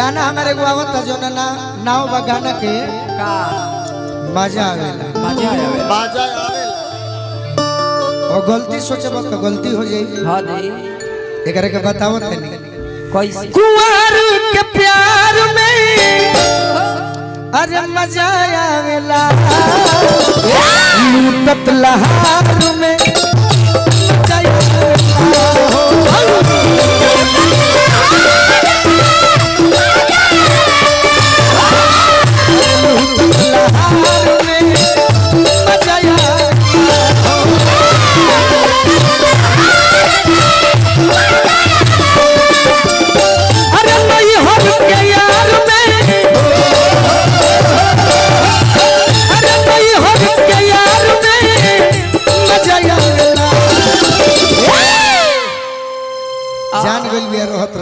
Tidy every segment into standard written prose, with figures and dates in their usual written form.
गाना हमारे को आवत जो ना नाव बा गाना के का मजा आवेला बाजा आवेला और गलती सोचब तो गलती हो जाई। हां दे एकरे के बतावत नहीं कैसे कुंवर के प्यार में अरे मजा आवेला लूटत लहार में मजा जान गइल बिया रहत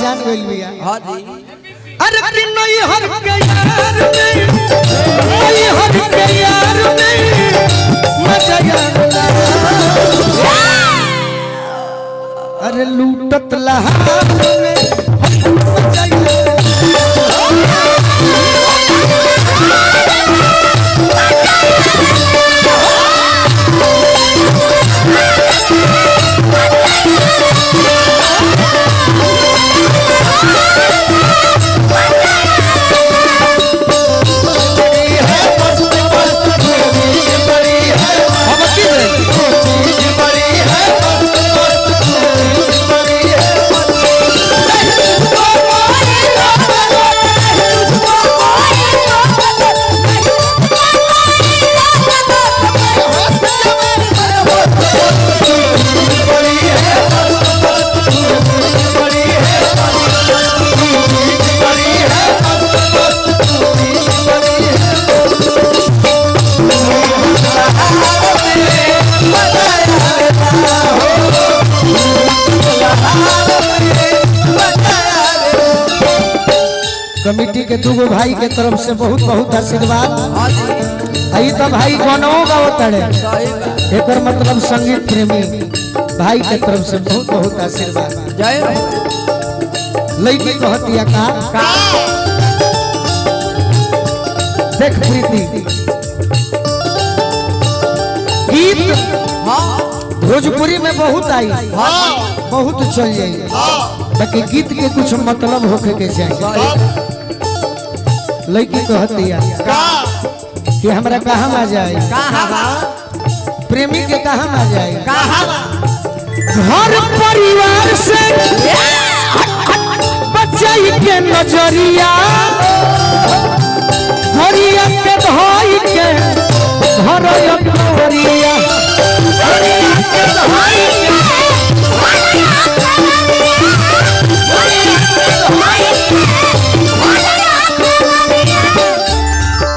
जान गइल बिया। हां दे अरे कि नहीं हर के यार में नहीं हर के यार में मजा आवेला अरे लूटत लहार में मजा आवेला कमिटी के दूगो भाई के तरफ से बहुत बहुत आशीर्वाद। आई तो भाई गानों गावतड़े एक मतलब संगीत प्रेमी भाई के तरफ से बहुत बहुत आशीर्वाद। जय लड़की कहतिया का देख प्रीति गीत हां भोजपुरी में बहुत आई बहुत चल जाई ताकि गीत के कुछ मतलब होके के चाहिए। लड़की कहतिया कि हमरा कहाँ आ जाए प्रेमी के कहाँ आ जाए घर परिवार से बचाई के नजरिया हरिया के भाई के घर परिया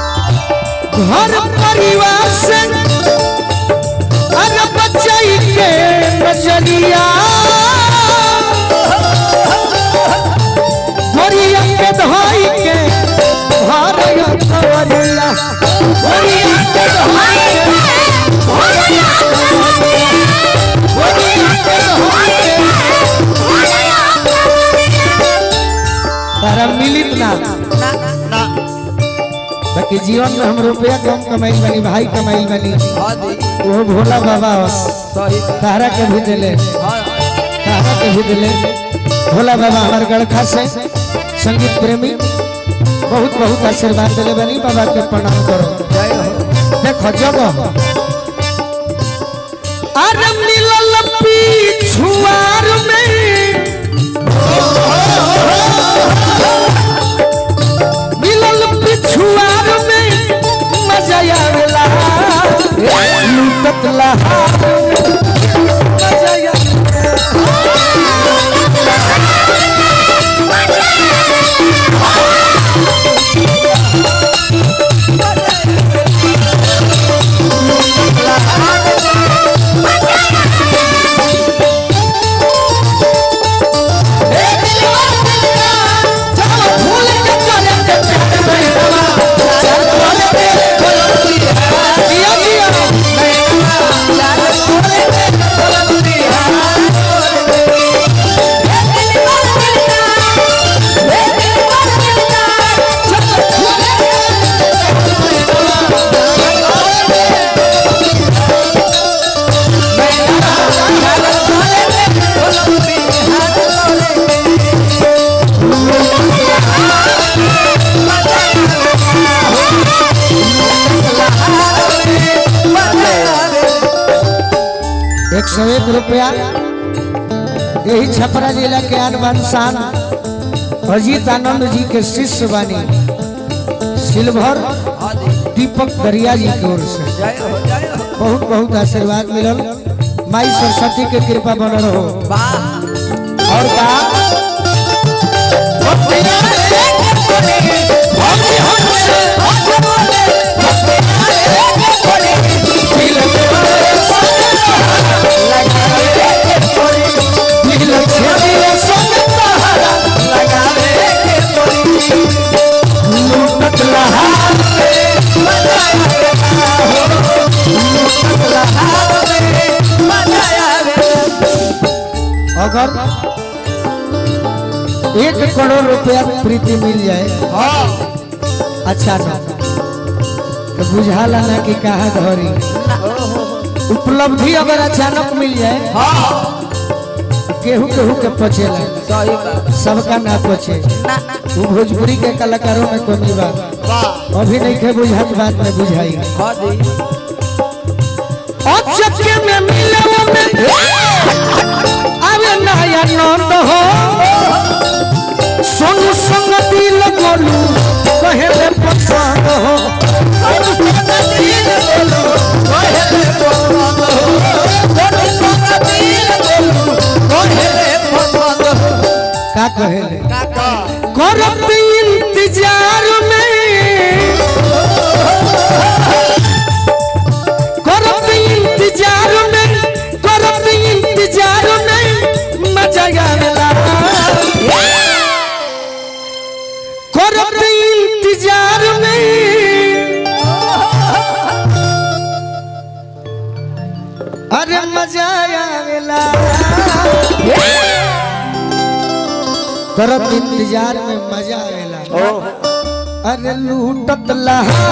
घर परिवार से अरे बचाई के नजरिया हरिया के भाई के भारया कवरिया हरिया के भाई तारा मिलित ना बाकी जीवन में हम रुपया कम कमाइल बनी भाई कमाइल बनी हां दे वो भोला बाबा सही तारा के भी दिले हां तारा के भी दिले भोला बाबा हमारे गड़खा से संगीत प्रेमी बहुत बहुत आशीर्वाद दिले बनी बाबा के प्रणाम करो। जय हो देखो जब अरे मिलल पिछुआर में मिलल पिछुआर में मजा आवेला लूटत लहार मजा 101 रुपया। यही छपरा जिला के अनबन शान अजीत आनंद जी के शिष्य बानी सिल्वर हाँ जी दीपक दरिया जी की ओर से जय हो जय हो बहुत बहुत आशीर्वाद मिलल। माई सरस्वती के कृपा बनल रहो। वाह और का अगर 1 करोड़ रुपया प्रीति मिल जाए अच्छा ना तो बुझाला ना कि कहाँ धरी। उपलब्धि अगर अचानक मिल जाए केहू केहू के पचेला सही बात सबका ना पचे। ना वो भोजपुरी के कलाकारों में कमी बा अभी नहीं के बुझात बात में बुझाई। हाँ जी अचके में मिले अरे नया नंद हो सोनू संग दिल गोलू कहे पसंद हो का कहे करत इंतजार में करत इंतजार में मजा आवेला करत इंतजार में अरे मजा आवेला करत इंतजार में मजा आवेला। अरे लूटत लहा